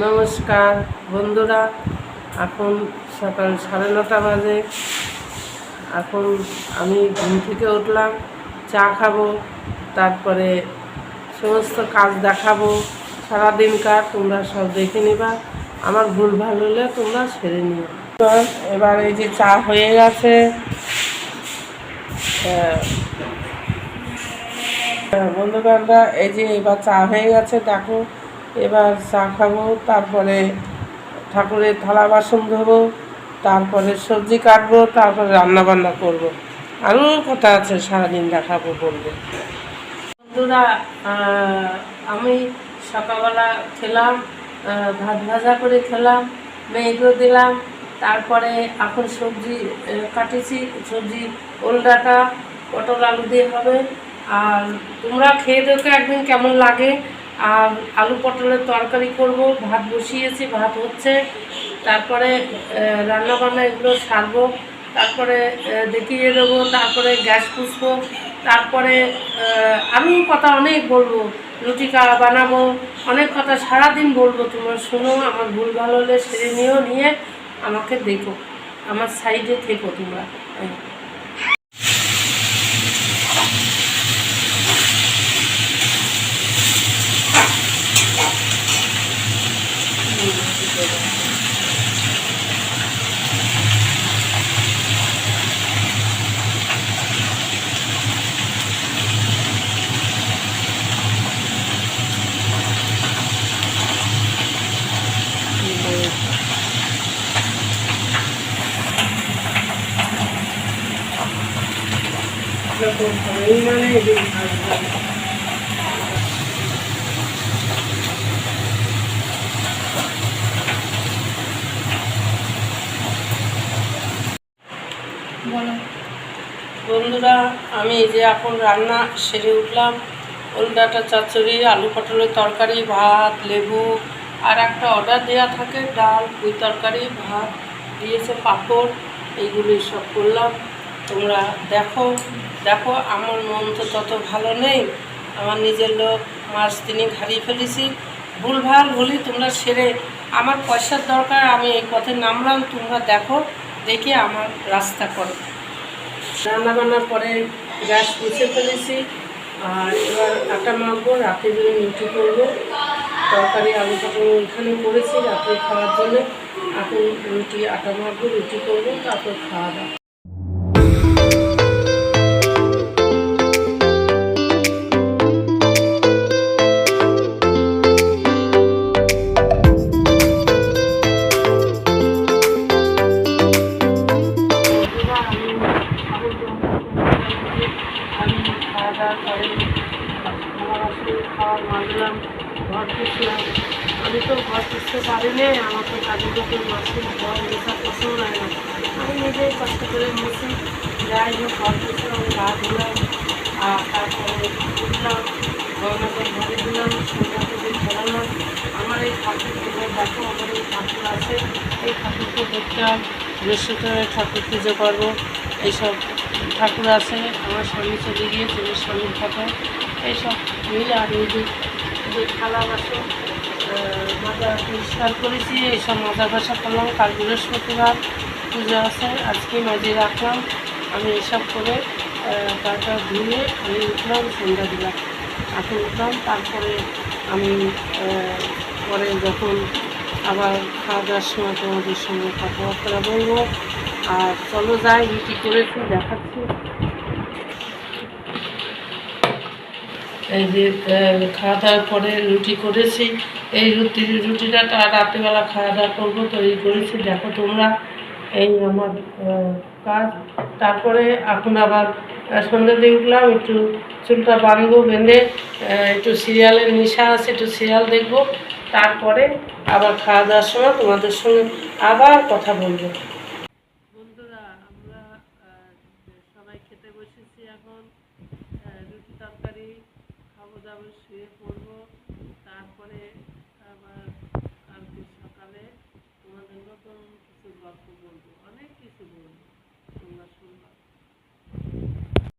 নমস্কার বন্ধুরা, এখন সকাল 9:30 বাজে। এখন আমি ঘুম থেকে উঠলাম, চা খাবো, তারপরে সমস্ত কাজ দেখাবো সারাদিনকার। তোমরা সব দেখে নিবা, আমার ভুল ভাল হলে তোমরা সেরে নিও। এবার এই যে চা হয়ে গেছে, বন্ধুবান্ধবরা, এই যে এবার চা হয়ে গেছে, দেখো এবার চা খাবো, তারপরে ঠাকুরের থালা বাসন ধোবো, তারপরে সবজি কাটবো, তারপরে রান্না বান্না করবো। আরও কথা আছে, সারাদিন দেখাবো বলবে। বন্ধুরা, আমি সকালবেলা খেলাম, ভাত ভাজা করে খেলাম, মেয়েকেও দিলাম। তারপরে এখন সবজি কাটেছি, সবজি ওল ডাঁটা পটল আলু দিয়ে হবে। আর তোমরা খেয়ে দেখো একদিন কেমন লাগে। আর আলু পটলের তরকারি করব, ভাত বসিয়েছি, ভাত হচ্ছে। তারপরে রান্নাবান্না এগুলো সারবো, তারপরে দেখিয়ে দেবো, তারপরে গ্যাস পুষবো, তারপরে আমি কথা অনেক বলবো, রুটি বানাবো, অনেক কথা সারাদিন বলবো। তোমরা শোনো, আমার ভুল ভালো হলে সেরে নিও, নিয়ে আমাকে দেখো, আমার সাইডে থেকো তোমরা। বন্ধুরা, আমি এই যে এখন রান্না সেরে উঠলাম। ওল ডাঁটা চচ্চড়ি, আলু পটলের তরকারি, ভাত, লেবু, আর একটা অর্ডার দেওয়া থাকে ডাল, পুঁই তরকারি, ভাত দিয়েছে, পাঁপড়, এইগুলি সব করলাম। তোমরা দেখো দেখো, আমার মন তো তত ভালো নেই, আমার নিজের লোক মাস তিনিক হারিয়ে ফেলেছি। ভুলভাল বলি, তোমরা সেরে, আমার পয়সার দরকার, আমি এই পথে নামলাম, তোমরা দেখো, দেখে আমার রাস্তা করো। রান্নাবান্নার পরে গ্যাস মুছে ফেলেছি, আর এবার আটা মাখবো, রাতে জন্য রুটি করবো। তরকারি আলু পটল ওইখানে করেছি রাতে খাওয়ার জন্য। এখন রুটি আটা মাখবো, রুটি করবো, তারপর খাওয়া দাওয়া। খাওয়া মাজলাম, ঘর পুষলাম। আমি তো ঘর পুষতে পারিনি, আমার তো কাজের লোকের মাসির ঘর মেশা পছন্দ হয় না। আমি নিজেই কষ্ট করে মুছি, যাই হোক ঘর পুষলাম, গা ধুলাম, আর তারপরে উঠলাম, গয়নাটা ঘরে দিলাম, সন্ধ্যাকে দিয়ে ছড়ালাম। আমার এই ঠাকুর পুজো দেখো, আমার এই ঠাকুর আছে, এই ঠাকুরকে দেখতাম, বৃহস্পতিবার ঠাকুর পুজো করবো, এইসব ঠাকুর আছে। আমার স্বামী চলে গিয়েছে, স্বামীর কথা এইসব মিলে। আর এই যে থালা বাসন মাজা পরিষ্কার করেছি, এইসব মাজা ঘষা করলাম। কাল বৃহস্পতিবার পুজো আছে, আজকে মাজিয়ে রাখলাম। আমি এসব করে তারপর ধুয়ে আমি উঠলাম, সন্ধ্যা দিলাম, এখন উঠলাম। তারপরে আমি পরে যখন আবার খাওয়া দাওয়ার সময় তোমাদের সঙ্গে কথাবার্তা বলবো। আর চলো যাই, রুটি করেছি দেখাচ্ছি। এই যে খাওয়া দাওয়ার পরে রুটি করেছি, এই রুটিটা রাত্রিবেলা খাওয়া দাওয়া করবো, তৈরি করেছি, দেখো তোমরা। এই আমার কাজ। তারপরে এখন আবার সন্ধ্যা দিয়ে উঠলাম, একটু চুলটা বাঁধবো, বেঁধে একটু সিরিয়ালের নেশা আছে, একটু সিরিয়াল দেখবো। তারপরে আবার খাওয়া দাওয়ার সময় তোমাদের সঙ্গে আবার কথা বলবো। বন্ধুরা, আমরা সবাই খেতে বসেছি এখন, রুটি তরকারি খাবো, দাবো, শুয়ে পড়বো। তারপরে আবার কালকে সকালে তোমাদের নতুন কিছু গল্প বলবো, অনেক কিছু বলবো।